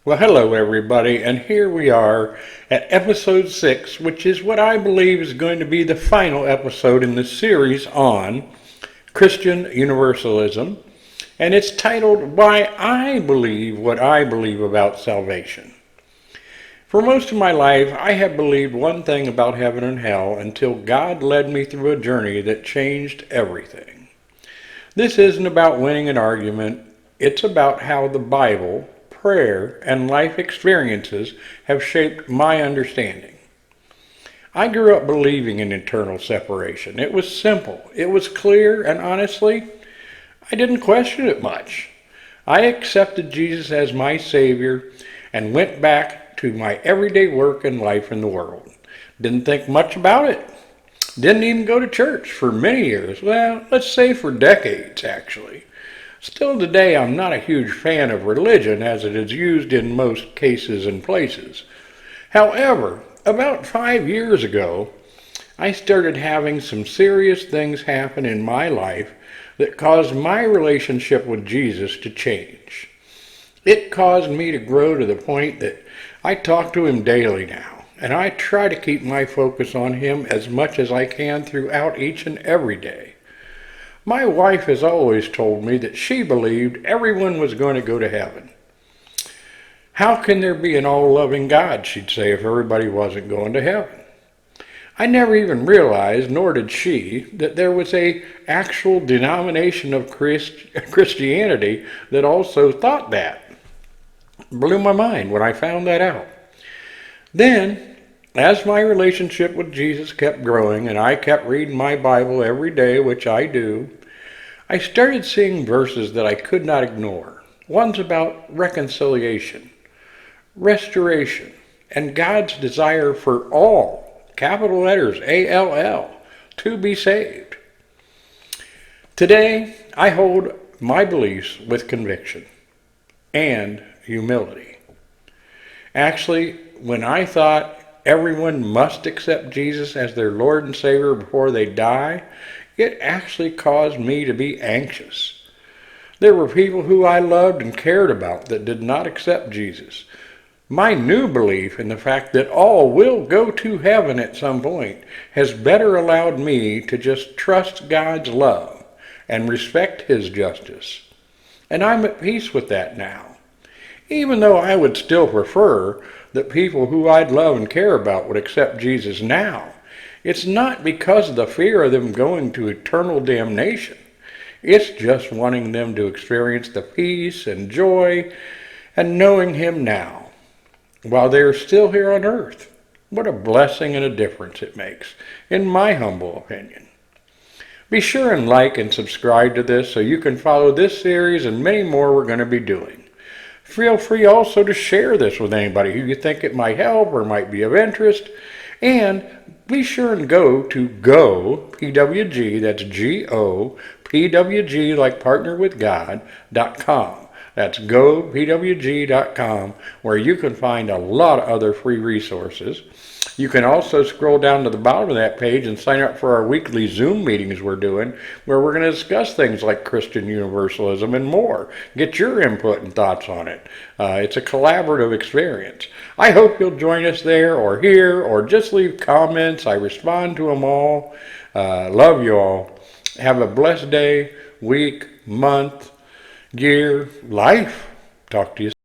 Well, hello everybody, and here we are at episode 6, which is what I believe is going to be the final episode in this series on Christian Universalism, and it's titled Why I Believe What I Believe About Salvation. For most of my life, I have believed one thing about heaven and hell until God led me through a journey that changed everything. This isn't about winning an argument, it's about how the Bible, prayer, and life experiences have shaped my understanding. I grew up believing in eternal separation. It was simple, it was clear, and honestly, I didn't question it much. I accepted Jesus as my Savior and went back to my everyday work and life in the world. Didn't think much about it. Didn't even go to church for many years. Well, let's say for decades, actually. Still today, I'm not a huge fan of religion as it is used in most cases and places. However, about 5 years ago, I started having some serious things happen in my life that caused my relationship with Jesus to change. It caused me to grow to the point that I talk to him daily now, and I try to keep my focus on him as much as I can throughout each and every day. My wife has always told me that she believed everyone was going to go to heaven. How can there be an all-loving God, she'd say, if everybody wasn't going to heaven? I never even realized, nor did she, that there was an actual denomination of Christianity that also thought that. Blew my mind when I found that out. Then, as my relationship with Jesus kept growing and I kept reading my Bible every day, which I do, I started seeing verses that I could not ignore. One's about reconciliation, restoration, and God's desire for all, capital letters, A-L-L, to be saved. Today, I hold my beliefs with conviction and humility. Actually, when I thought everyone must accept Jesus as their Lord and Savior before they die, it actually caused me to be anxious. There were people who I loved and cared about that did not accept Jesus. My new belief in the fact that all will go to heaven at some point has better allowed me to just trust God's love and respect His justice. And I'm at peace with that now. Even though I would still prefer that people who I'd love and care about would accept Jesus now, it's not because of the fear of them going to eternal damnation. It's just wanting them to experience the peace and joy and knowing Him now, while they're still here on earth. What a blessing and a difference it makes, in my humble opinion. Be sure and like and subscribe to this so you can follow this series and many more we're going to be doing. Feel free also to share this with anybody who you think it might help or might be of interest. And be sure and go to GoPWG, that's GOPWG, like partner with God.com. That's GoPWG.com, where you can find a lot of other free resources. You can also scroll down to the bottom of that page and sign up for our weekly Zoom meetings we're doing, where we're going to discuss things like Christian Universalism and more. Get your input and thoughts on it. It's a collaborative experience. I hope you'll join us there or here, or just leave comments. I respond to them all. Love you all. Have a blessed day, week, month, year, life. Talk to you soon.